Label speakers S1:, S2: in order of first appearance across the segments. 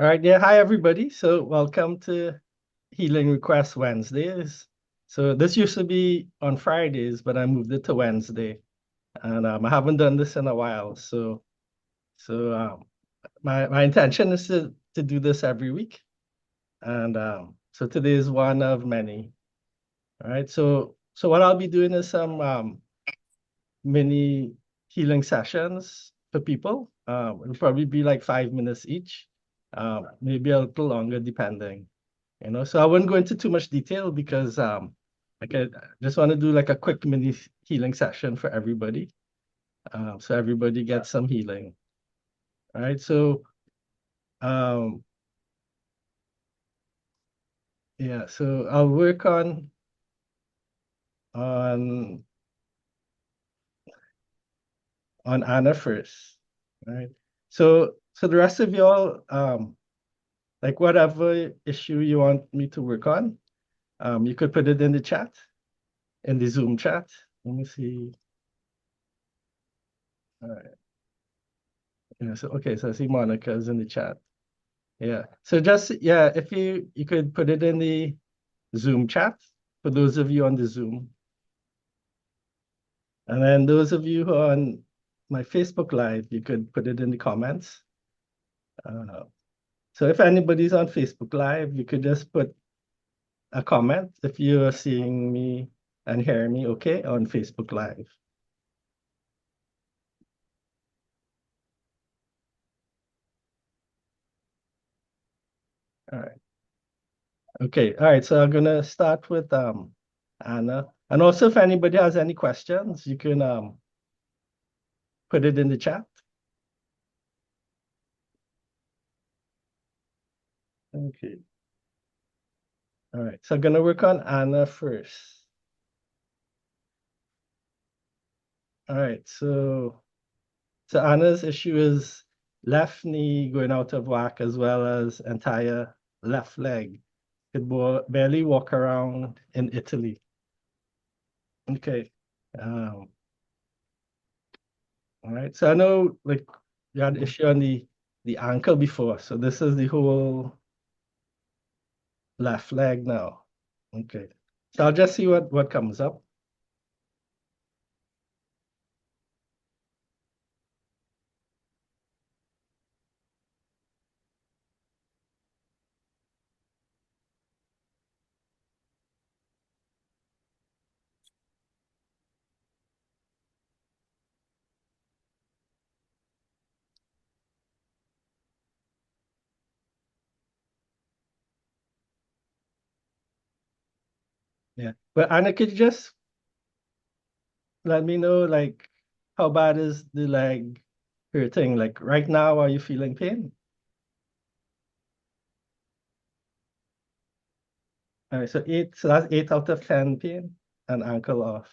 S1: All right, yeah, hi everybody. So welcome to Healing Request Wednesdays. So this used to be on Fridays, but I moved it to Wednesday, and I haven't done this in a while. So my intention is to do this every week, and so today is one of many. All right, so what I'll be doing is some mini healing sessions for people. It'll probably be like 5 minutes each, maybe a little longer depending. So I wouldn't go into too much detail because I just want to do like a quick mini healing session for everybody. So everybody gets some healing. All right. So um yeah, so I'll work on on Anna first. Right. So the rest of y'all, like whatever issue you want me to work on, you could put it in the chat, in the Zoom chat. Let me see. All right. Yeah, so okay, so I see Monica's in the chat. Yeah. So just yeah, if you could put it in the Zoom chat for those of you on the Zoom. And then those of you who are on my Facebook Live, you could put it in the comments. Uh, so if anybody's on Facebook Live, you could just put a comment if you are seeing me and hearing me okay on Facebook Live. All right. Okay. All right. So I'm gonna start with Anna. And also if anybody has any questions, you can put it in the chat. Okay. All right, so I'm gonna work on Anna first. All right, so Anna's issue is left knee going out of whack as well as entire left leg. Could barely walk around in Italy. Okay. Um, all right. So I know like you had issue on the ankle before. So this is the whole left leg now. Okay. So I'll just see what comes up. Yeah. But Anna, could you just let me know like how bad is the leg hurting? Like right now, are you feeling pain? All right, so that's 8 out of 10 pain and ankle off.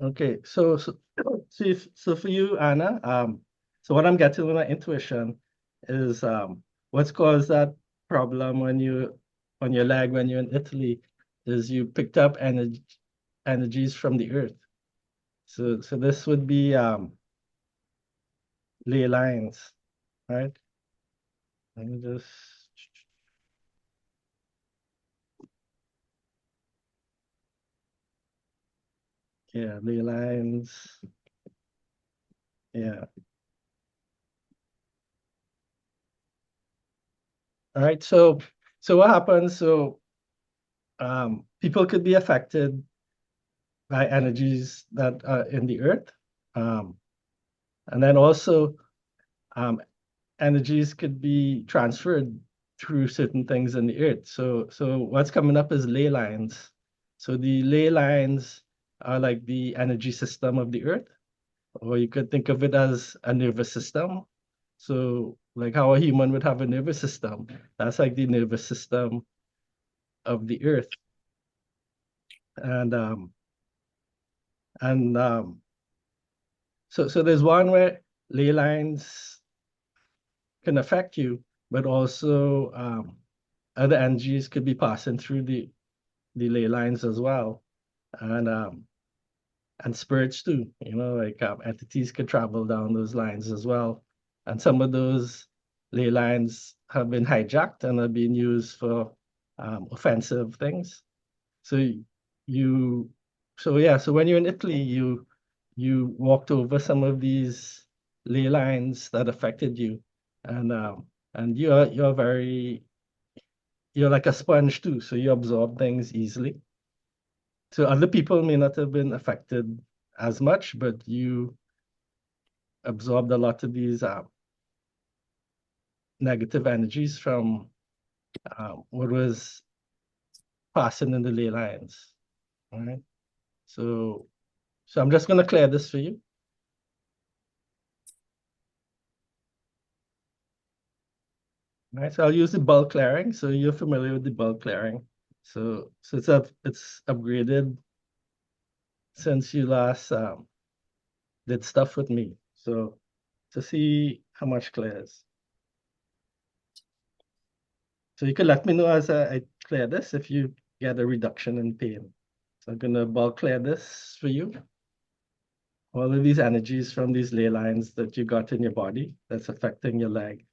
S1: Okay, so for you, Anna, so what I'm getting with my intuition is what's caused that problem when you on your leg when you're in Italy is you picked up energies from the earth. So this would be ley lines, right? Let me just yeah, ley lines. Yeah. All right. So what happens? So people could be affected by energies that are in the earth. Um, and then also um, energies could be transferred through certain things in the earth. So what's coming up is ley lines. So the ley lines are like the energy system of the earth, or you could think of it as a nervous system. So like how a human would have a nervous system, that's like the nervous system of the earth. And and so there's one where ley lines can affect you, but also other energies could be passing through the ley lines as well. And spirits too, like entities could travel down those lines as well. And some of those ley lines have been hijacked and are being used for offensive things. So you, so yeah, so when you're in Italy, you walked over some of these ley lines that affected you, and you're like a sponge too, so you absorb things easily. So other people may not have been affected as much, but you absorbed a lot of these negative energies from what was passing in the ley lines. All right. So so I'm just gonna clear this for you. All right. So I'll use the bulk clearing. So you're familiar with the bulk clearing. So it's upgraded since you last did stuff with me. So to see how much clears. So you can let me know as I clear this if you get a reduction in pain. So I'm gonna bulk clear this for you. All of these energies from these ley lines that you got in your body that's affecting your leg.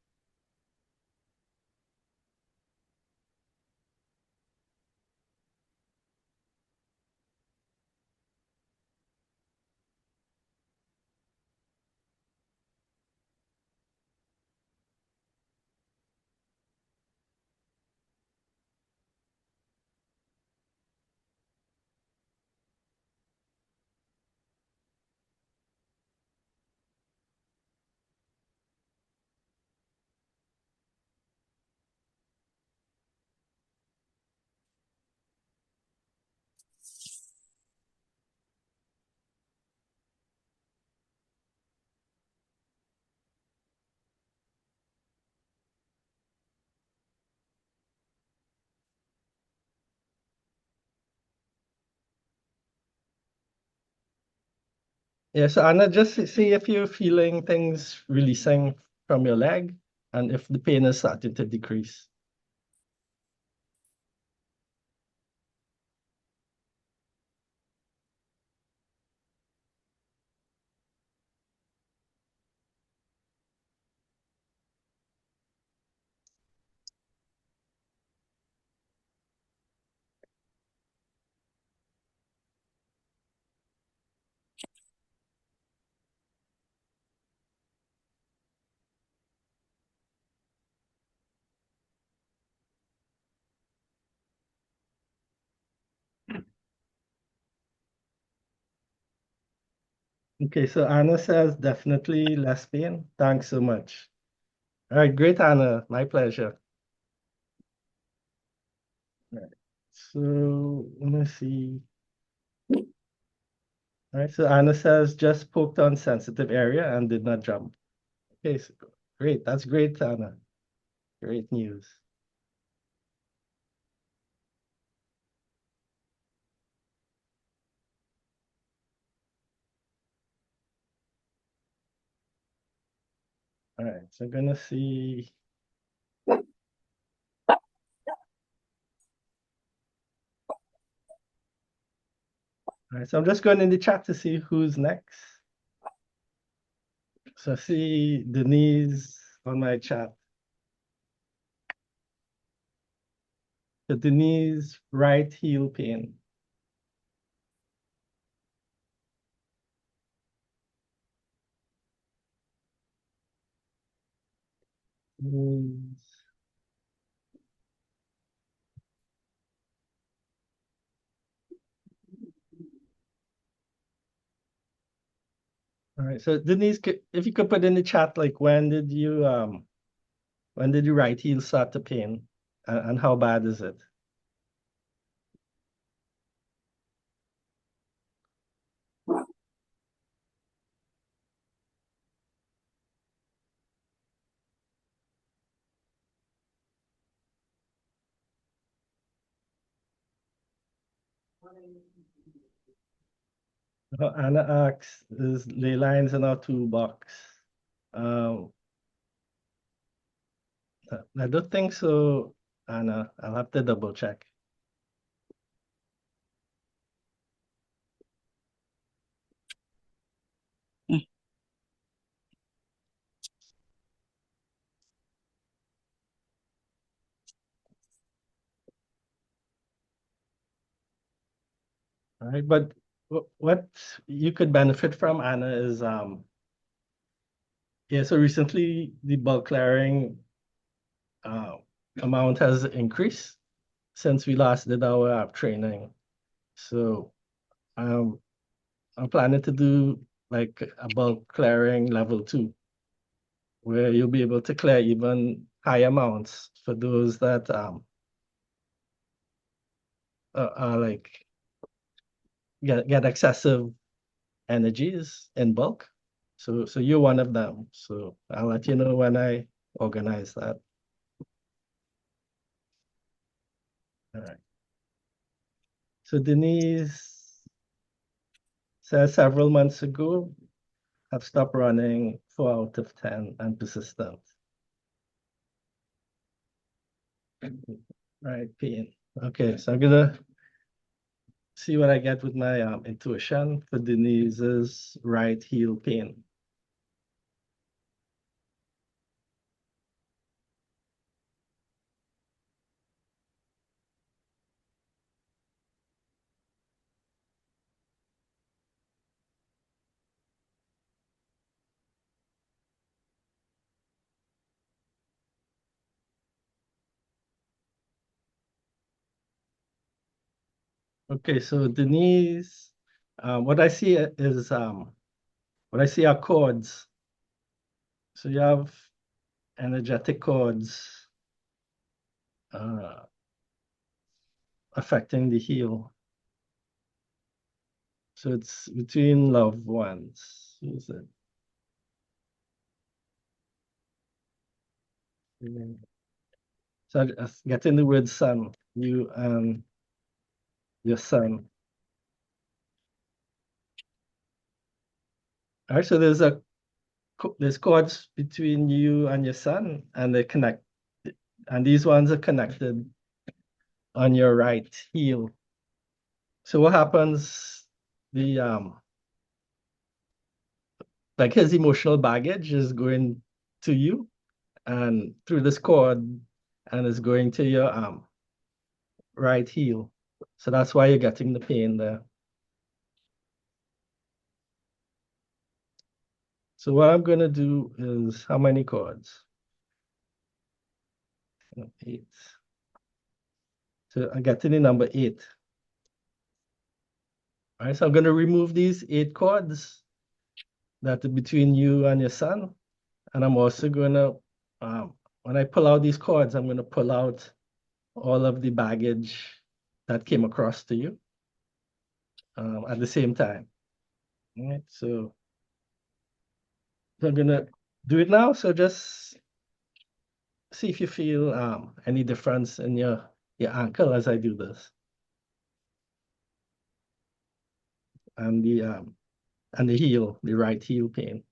S1: Yeah, so Anna, just see if you're feeling things releasing from your leg and if the pain is starting to decrease. Okay, so Anna says definitely less pain. Thanks so much. All right, great, Anna. My pleasure. All right. So let me see. All right, so Anna says just poked on sensitive area and did not jump. Okay, so great. That's great, Anna. Great news. All right, so I'm gonna see. All right, so I'm just going in the chat to see who's next. So I see Denise on my chat. So Denise, right heel pain. Denise. All right, so Denise, if you could put in the chat, like when did your right heel start to pain, and how bad is it? Anna asks, is ley lines in our toolbox? Um, I don't think so. Anna. I'll have to double check.
S2: Mm.
S1: All right, but what you could benefit from, Anna, is yeah, so recently the bulk clearing uh, amount has increased since we last did our training. So um, I'm planning to do like a bulk clearing level 2, where you'll be able to clear even high amounts for those that are like get excessive energies in bulk. So you're one of them. So I'll let you know when I organize that. All right. So Denise says several months ago, I've stopped running 4 out of 10 and persistent. Right, pain. Okay, so I'm gonna see what I get with my intuition for Denise's right heel pain. Okay, so Denise, what I see is what I see are chords. So you have energetic chords uh, affecting the heel. So it's between loved ones. Who's it? So getting the word son, you and your son. All right, so there's chords between you and your son, and they connect, and these ones are connected on your right heel. So what happens? The like his emotional baggage is going to you and through this cord, and is going to your right heel. So that's why you're getting the pain there. So what I'm gonna do is how many chords? 8. So I get to the number 8. All right, so I'm gonna remove these 8 chords that are between you and your son. And I'm also gonna, when I pull out these chords, I'm gonna pull out all of the baggage that came across to you at the same time. All right, so I'm gonna do it now. So just see if you feel any difference in your ankle as I do this, and the heel, the right heel pain.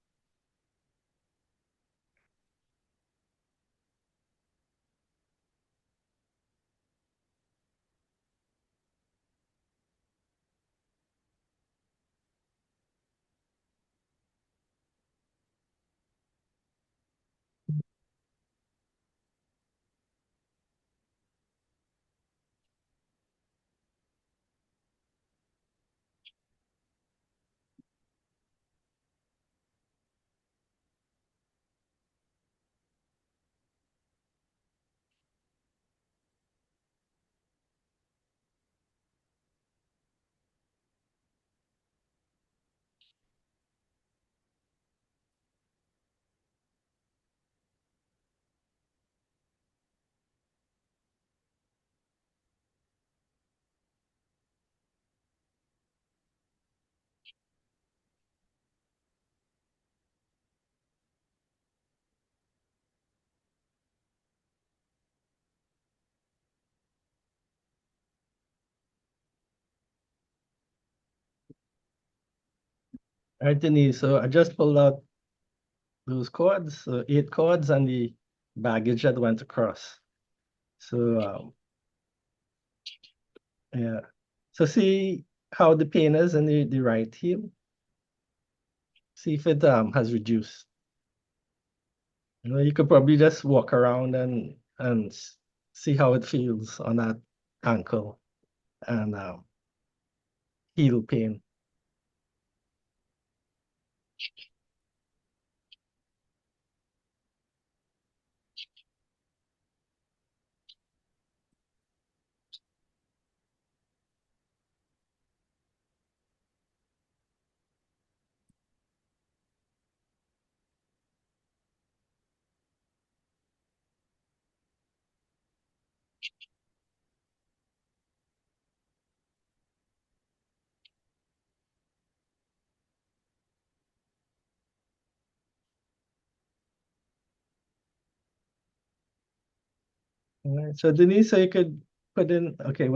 S1: All right, Denise. So I just pulled out those chords, so 8 chords, and the baggage that went across. So yeah. So see how the pain is in the right heel. See if it has reduced. You know, you could probably just walk around and see how it feels on that ankle and heel pain. All right. So Denise, so you could put in, okay,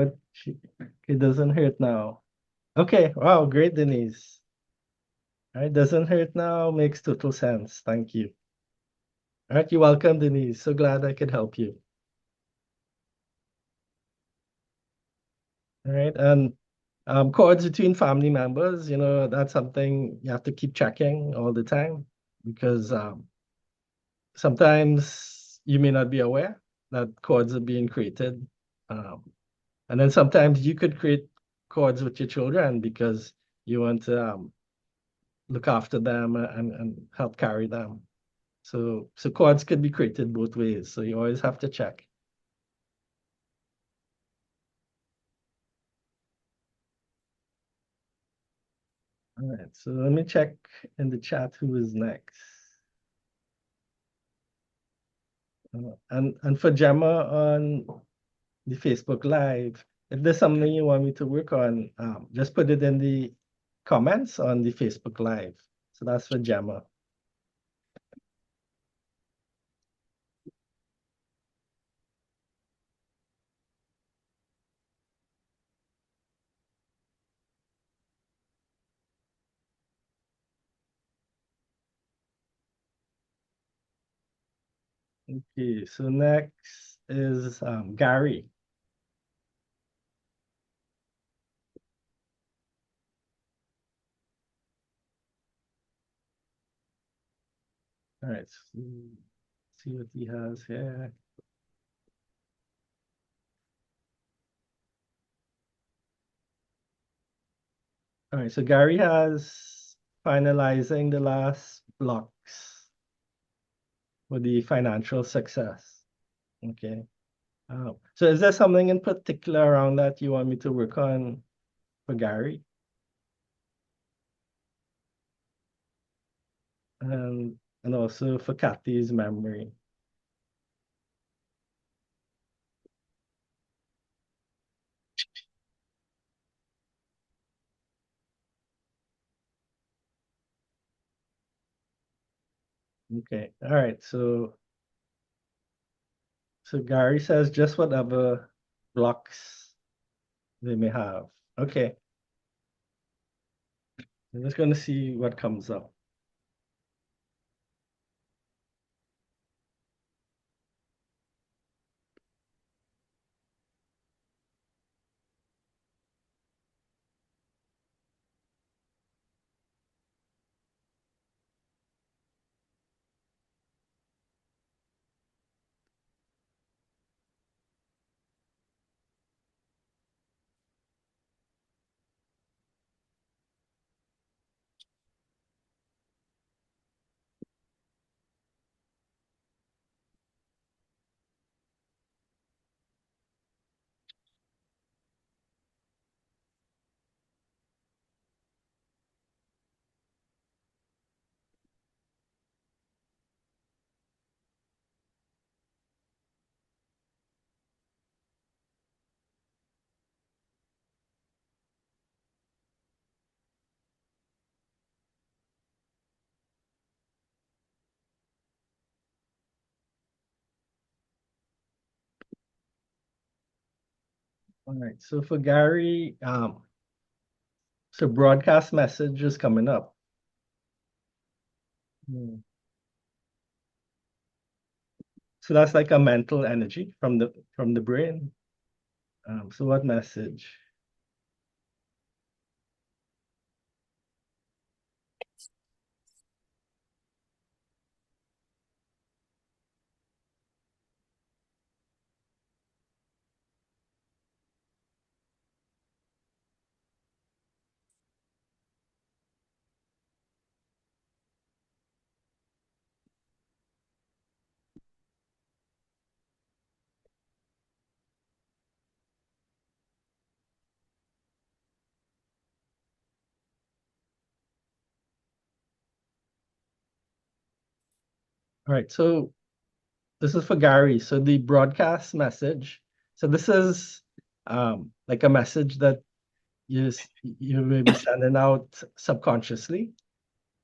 S1: it doesn't hurt now. Okay, wow, great, Denise. All right, doesn't hurt now, makes total sense. Thank you. All right, you're welcome, Denise. So glad I could help you. All right, and cords between family members, you know, that's something you have to keep checking all the time because sometimes you may not be aware that cords are being created. Um, and then sometimes you could create cords with your children because you want to look after them and help carry them. So cords could be created both ways. So you always have to check. All right, so let me check in the chat who is next. And for Gemma on the Facebook Live, if there's something you want me to work on, just put it in the comments on the Facebook Live. So that's for Gemma. Okay, so next is Gary. All right, so see what he has here. All right, so Gary has finalizing the last blocks for the financial success. Okay. So is there something in particular around that you want me to work on for Gary? And also for Kathy's memory. Okay. All right. So Gary says just whatever blocks they may have. Okay. I'm just going to see what comes up. All right. So for Gary, so broadcast message is coming up. Hmm. So that's like a mental energy from the brain. So what message? All right, so this is for Gary. So the broadcast message. So this is like a message that you may be sending out subconsciously.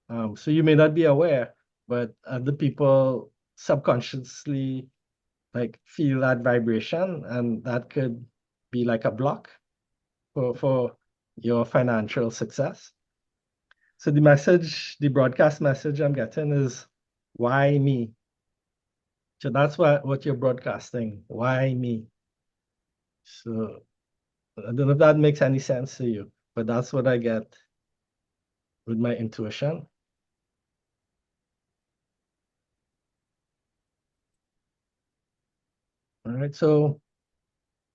S1: So you may not be aware, but other people subconsciously like feel that vibration, and that could be like a block for your financial success. So the message, the broadcast message I'm getting is, why me? So that's what you're broadcasting. Why me? So I don't know if that makes any sense to you, but that's what I get with my intuition. All right. So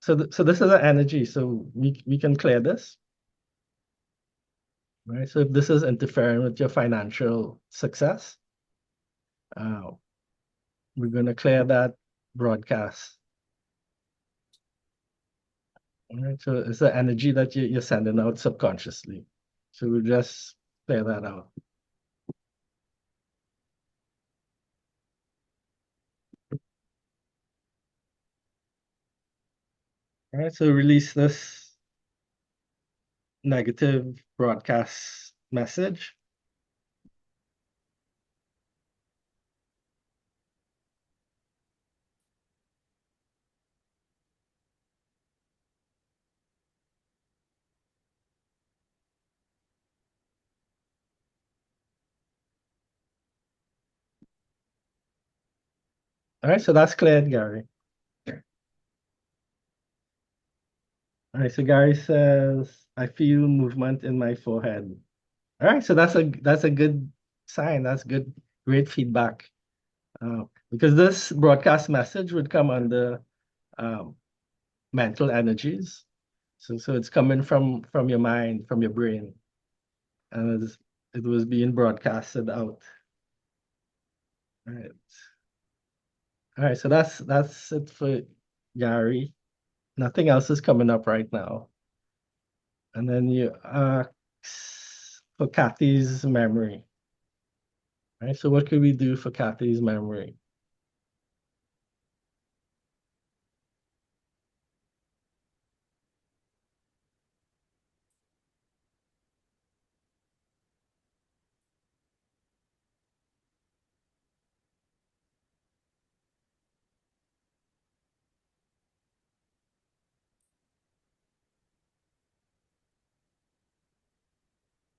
S1: this is an energy. So we can clear this. Right. So if this is interfering with your financial success, uh, we're gonna clear that broadcast. All right. So it's the energy that you're sending out subconsciously. So we just clear that out. All right. So release this negative broadcast message. All right. So that's cleared, Gary. All right. So Gary says, I feel movement in my forehead. All right. So that's a good sign. That's good, great feedback. Because this broadcast message would come under um, mental energies. So it's coming from your mind, from your brain, and it was being broadcasted out. All right. All right. So that's it for Gary. Nothing else is coming up right now. And then you ask for Kathy's memory. Right. So what could we do for Kathy's memory?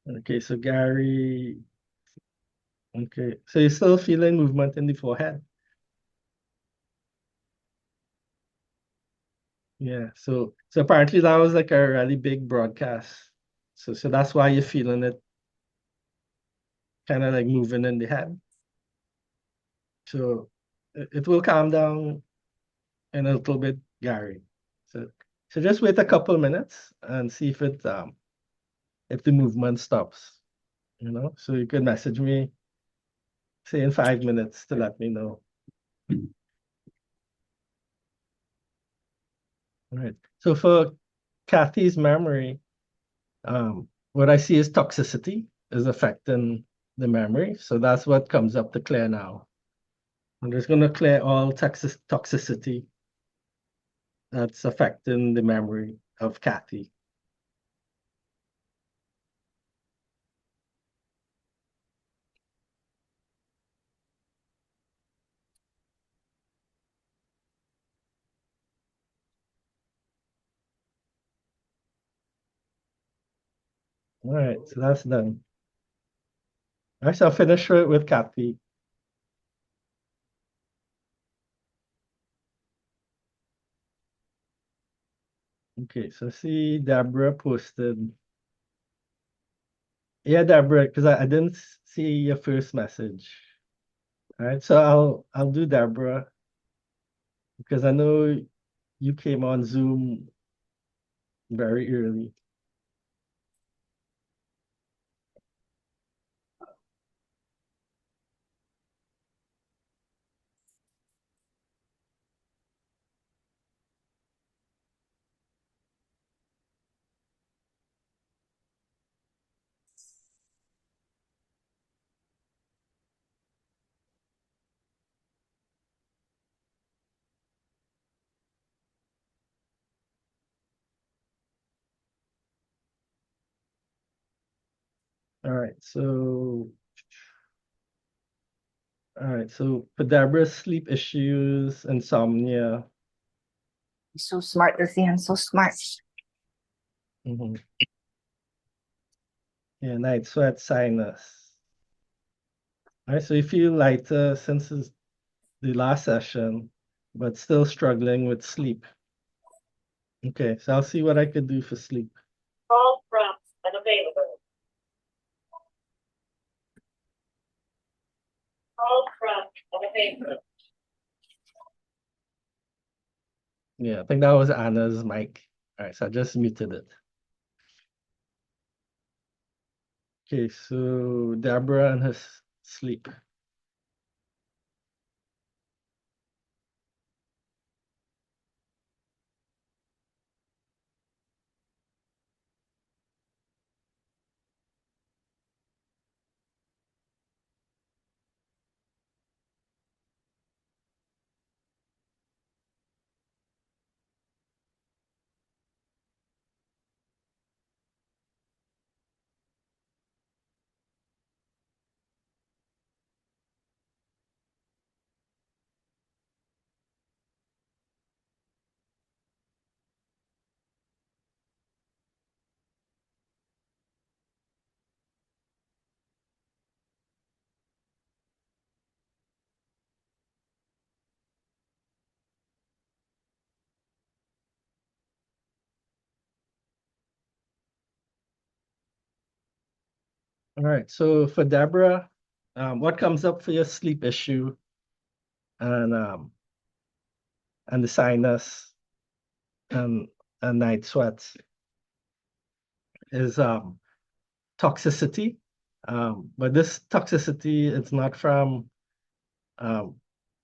S1: Okay, so Gary, okay. So you're still feeling movement in the forehead? Yeah. So apparently that was like a really big broadcast. So that's why you're feeling it kind of like moving in the head. So it will calm down in a little bit, Gary. So so just wait a couple minutes and see if the movement stops. So you could message me, say in 5 minutes to let me know. All right. So for Kathy's memory, what I see is toxicity is affecting the memory. So that's what comes up to clear now. I'm just going to clear all toxicity that's affecting the memory of Kathy. All right, so that's done. All right, so I'll finish with Kathy. Okay, so see Deborah posted. Yeah, Deborah, because I didn't see your first message. All right, so I'll do Deborah because I know you came on Zoom very early. All right, so for Deborah's sleep issues, insomnia.
S2: He's so smart, Lucian, so smart.
S1: Mhm. Yeah, night sweat, sinus. All right, so you feel lighter since it's the last session, but still struggling with sleep. Okay, so I'll see what I could do for sleep.
S2: Call from unavailable. Call from unavailable.
S1: Yeah, I think that was Anna's mic. All right, so I just muted it. Okay, so Deborah and her sleep. All right, so for Deborah, what comes up for your sleep issue and the sinus and night sweats is toxicity. But this toxicity is not from um,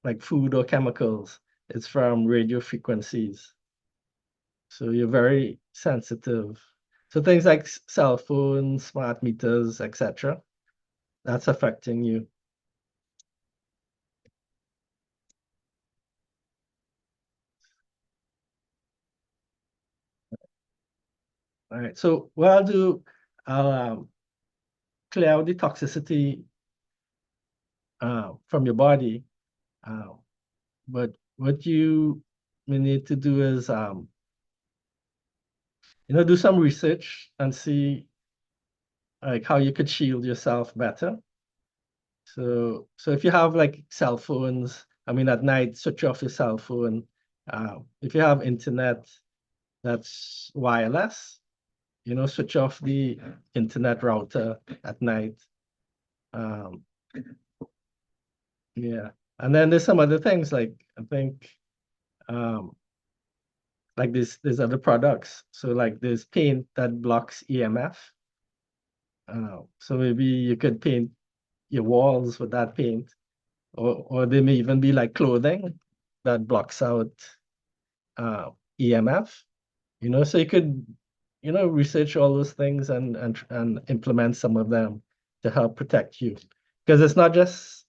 S1: like food or chemicals. It's from radio frequencies. So you're very sensitive. So things like cell phones, smart meters, etc. That's affecting you. All right. So what I'll do, I'll clear out the toxicity from your body. Uh, but what you may need to do is, do some research and see like how you could shield yourself better. So if you have like cell phones, I mean, at night, switch off your cell phone. If you have internet that's wireless, switch off the internet router at night. Um, yeah. And then there's some other things like I think um like there's other products. So like there's paint that blocks EMF. So maybe you could paint your walls with that paint, or there may even be like clothing that blocks out EMF. So you could, research all those things and implement some of them to help protect you. Because it's not just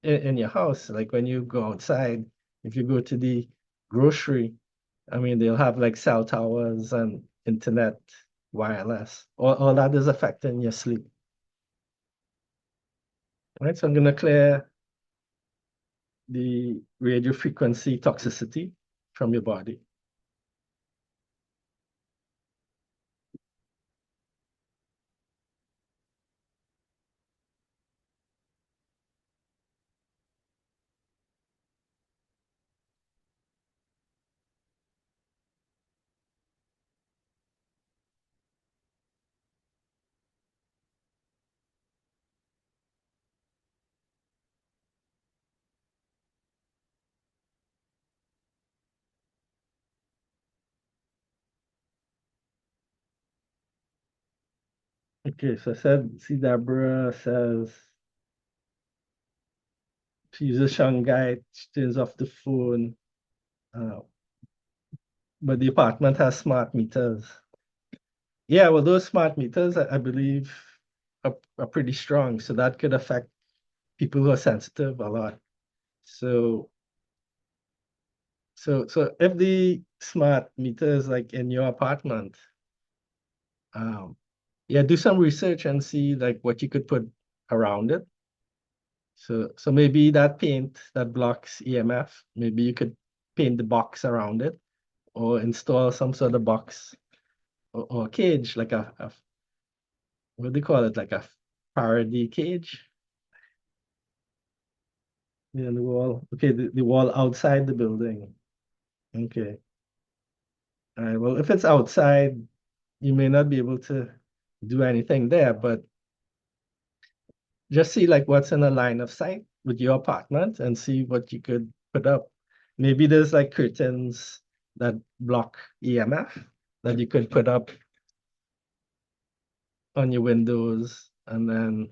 S1: in your house. Like when you go outside, if you go to the grocery, I mean, they'll have like cell towers and internet wireless. All that is affecting your sleep. Right? So I'm gonna clear the radio frequency toxicity from your body. Okay, so I said, see, Deborah says she uses Shanghai, she turns off the phone, uh, but the apartment has smart meters. Yeah, well, those smart meters, I believe, are pretty strong, so that could affect people who are sensitive a lot. So, so if the smart meter is like in your apartment, um, yeah, do some research and see like what you could put around it. So maybe that paint that blocks EMF, maybe you could paint the box around it or install some sort of box or cage, like a what do you call it, like a Faraday cage near the wall. Okay, the wall outside the building. Okay. All right. Well, if it's outside, you may not be able to do anything there, but just see like what's in a line of sight with your apartment and see what you could put up. Maybe there's like curtains that block EMF that you could put up on your windows and then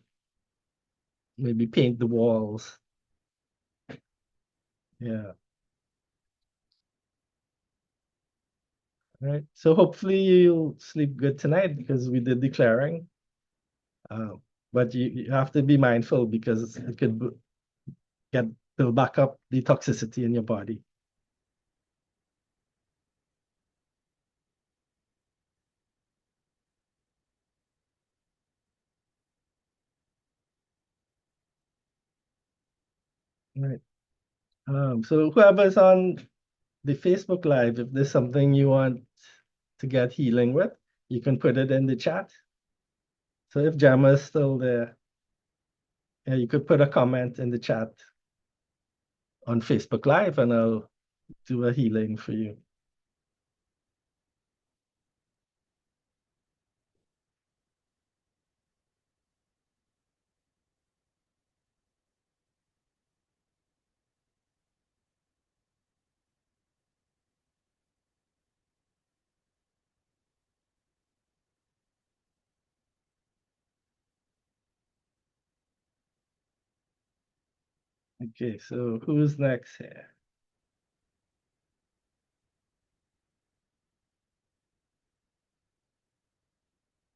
S1: maybe paint the walls. Yeah. Right. So hopefully you'll sleep good tonight because we did the clearing. But you have to be mindful because it could get build back up the toxicity in your body. Right. So whoever's on the Facebook Live, if there's something you want to get healing with, you can put it in the chat. So if Gemma is still there, yeah, you could put a comment in the chat on Facebook Live and I'll do a healing for you. Okay, so who's next here?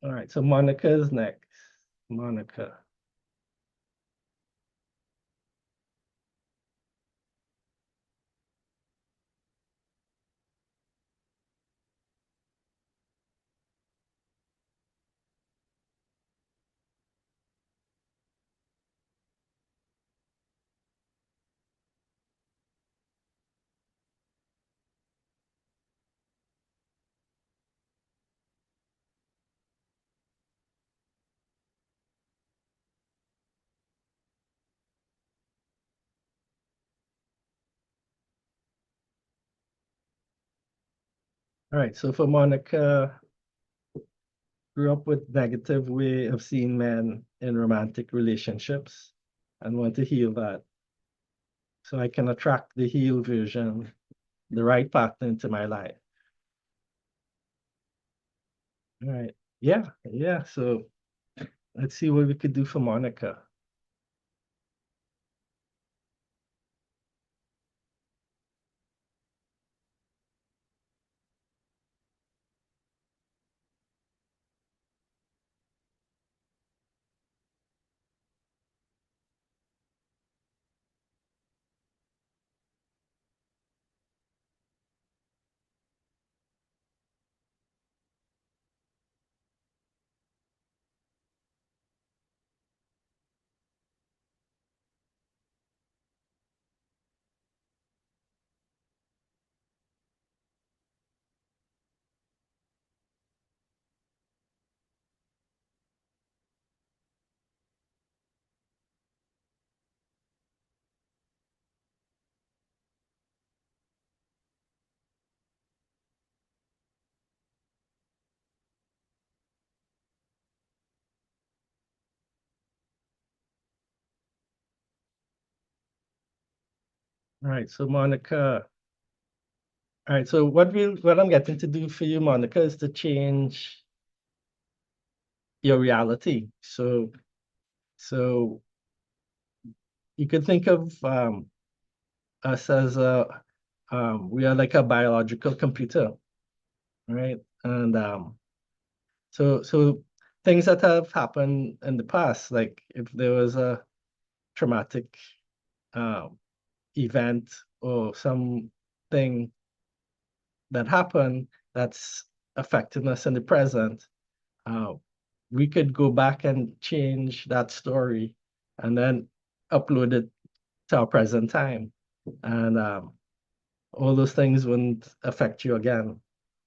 S1: All right, so Monica's next. Monica. All right, so for Monica, grew up with negative way of seeing men in romantic relationships and want to heal that. So I can attract the healed version, the right partner into my life. All right. Yeah, yeah. So let's see what we could do for Monica. All right. So Monica. All right. So what I'm getting to do for you, Monica, is to change your reality. So you could think of us as we are like a biological computer, right? And so things that have happened in the past, like if there was a traumatic um, event or something that happened that's affecting us in the present, uh, we could go back and change that story and then upload it to our present time. And all those things wouldn't affect you again.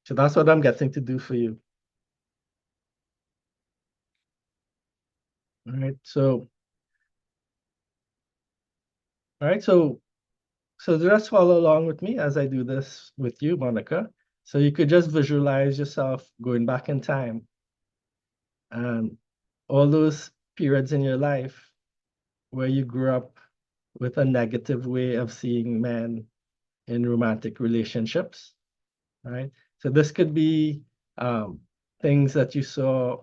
S1: So that's what I'm getting to do for you. All right. So just follow along with me as I do this with you, Monica. So you could just visualize yourself going back in time and all those periods in your life where you grew up with a negative way of seeing men in romantic relationships, right? So this could be um, things that you saw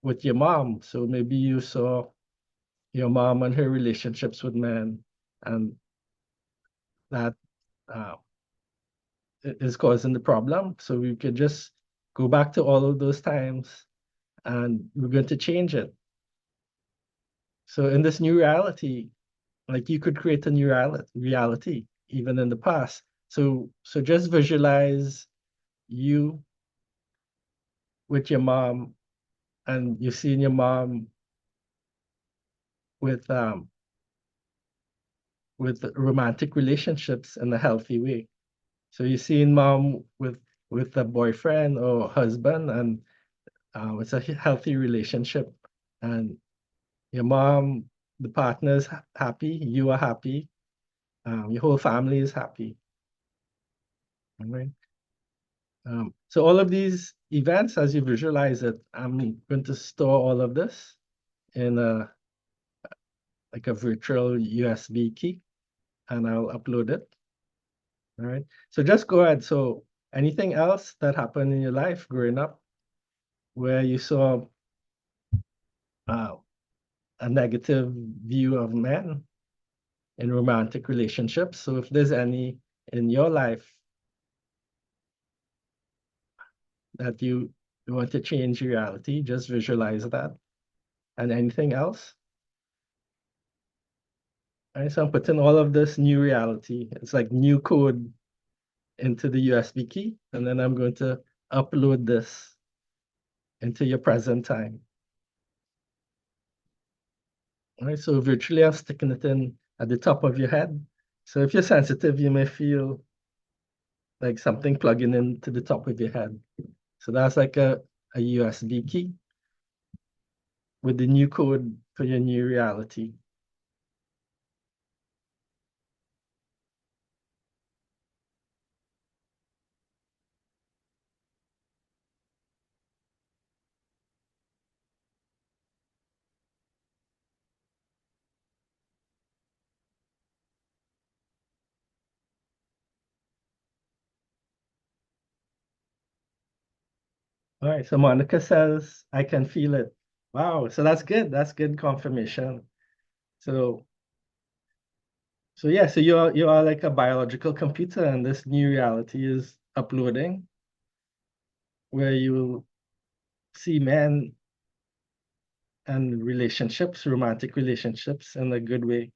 S1: with your mom. So maybe you saw your mom and her relationships with men, and that uh, is causing the problem. So we could just go back to all of those times and we're going to change it. So in this new reality, like you could create a new reality even in the past. So just visualize you with your mom and you're seeing your mom with um with romantic relationships in a healthy way. So you're seeing mom with a boyfriend or husband and it's a healthy relationship and your mom, the partner is happy, you are happy, your whole family is happy. All right. So all of these events, as you visualize it, I'm going to store all of this in a like a virtual USB key, and I'll upload it. All right. So just go ahead. So anything else that happened in your life growing up where you saw uh, a negative view of men in romantic relationships. So if there's any in your life that you want to change reality, just visualize that. And anything else? All right, so I'm putting all of this new reality. It's like new code into the USB key, and then I'm going to upload this into your present time. All right, so virtually I'm sticking it in at the top of your head. So if you're sensitive, you may feel like something plugging into the top of your head. So that's like a USB key with the new code for your new reality. All right, so Monica says, I can feel it. Wow, so that's good. That's good confirmation. So so yeah, so you are like a biological computer and this new reality is uploading where you see men and relationships, romantic relationships in a good way.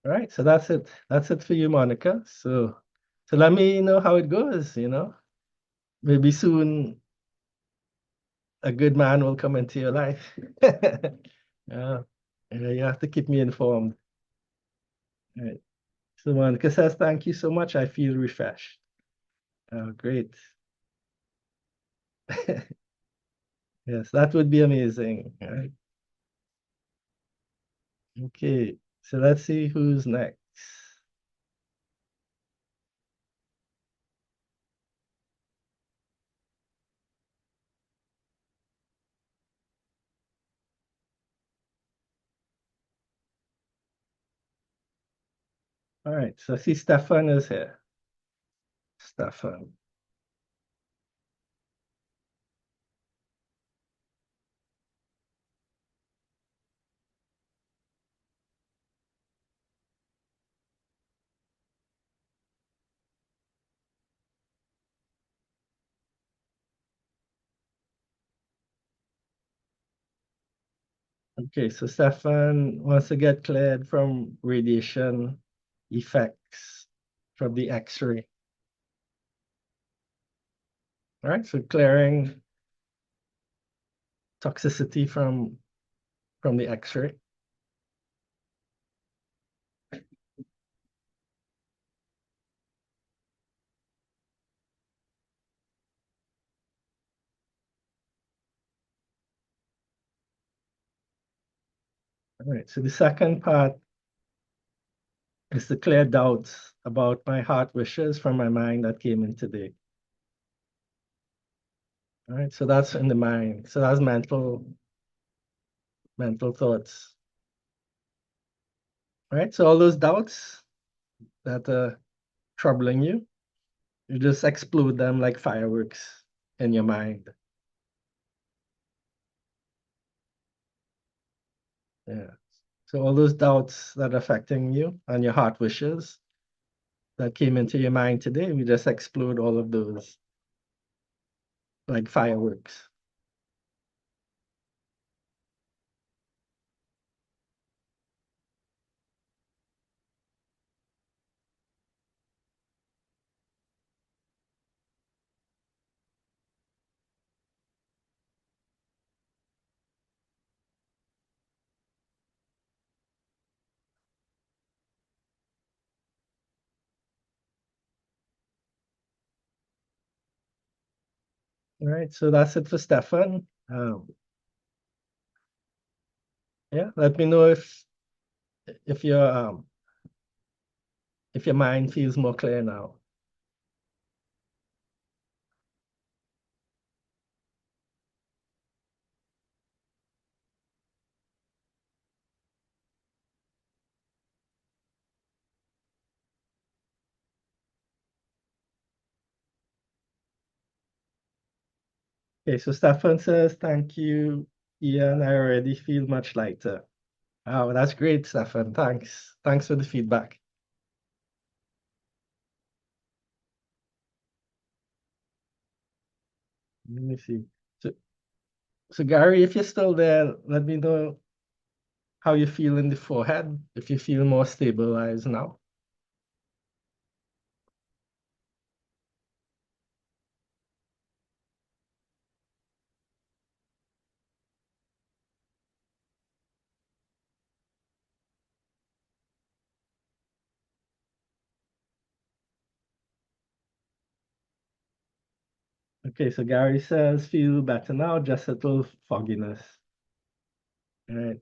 S1: All right, so that's it. That's it for you, Monica. So let me know how it goes. Maybe soon a good man will come into your life. Yeah. Yeah, you have to keep me informed. All right. So Monica says, thank you so much. I feel refreshed. Oh, great. Yes, that would be amazing. All right. Okay. So let's see who's next. All right, so I see Stefan is here. Stefan. Okay, so Stefan wants to get cleared from radiation effects from the X-ray. All right, so clearing toxicity from the X-ray. All right, so the second part is to clear doubts about my heart wishes from my mind that came in today. All right, so that's in the mind. So that's mental thoughts. All right, so all those doubts that are troubling you, you just explode them like fireworks in your mind. Yeah. So all those doubts that are affecting you and your heart wishes that came into your mind today, we just explode all of those like fireworks. All right, so that's it for Stefan. Yeah, let me know if if your mind feels more clear now. Okay, so Stefan says, thank you, Ian. I already feel much lighter. Oh, that's great, Stefan. Thanks. Thanks for the feedback. Let me see. So, so Gary, if you're still there, let me know how you feel in the forehead, if you feel more stabilized now. Okay, so Gary says, feel better now, just a little fogginess. All right.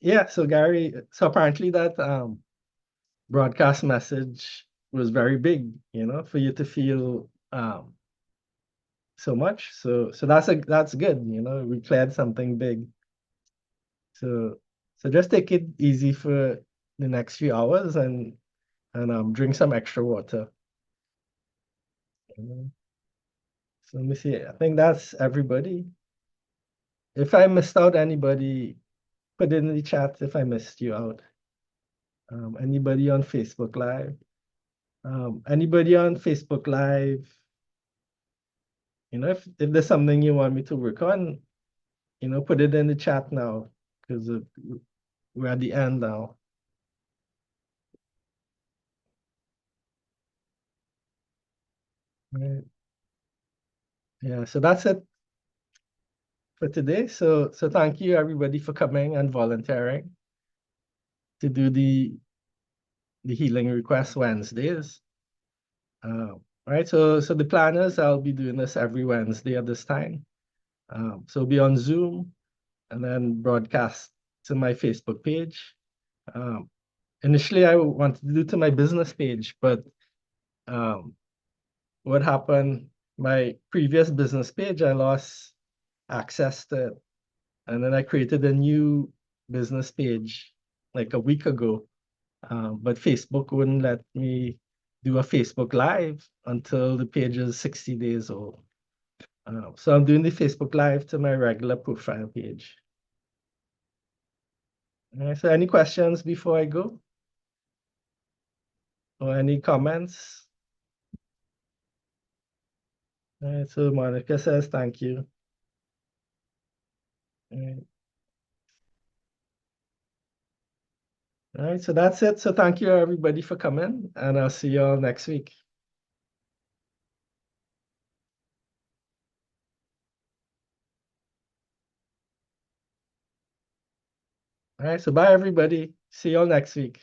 S1: Yeah, so Gary, so apparently that broadcast message was very big, for you to feel so much. So that's good, we cleared something big. So just take it easy for the next few hours and drink some extra water. So let me see. I think that's everybody. If I missed out anybody, put it in the chat if I missed you out. Anybody on Facebook Live? Anybody on Facebook Live? If there's something you want me to work on, put it in the chat now because we're at the end now. Right. Yeah, so that's it for today. So thank you everybody for coming and volunteering to do the healing request Wednesdays. Right, so the plan is I'll be doing this every Wednesday at this time. So be on Zoom and then broadcast to my Facebook page. Um, Initially, I wanted to do to my business page, but um, what happened? My previous business page, I lost access to it, and then I created a new business page like a week ago, But Facebook wouldn't let me do a Facebook Live until the page is 60 days old. So I'm doing the Facebook Live to my regular profile page. All right, so any questions before I go? Or any comments? All right, so Monica says thank you. All right. All right, so that's it. So thank you everybody for coming, and I'll see you all next week. All right, so bye everybody. See you all next week.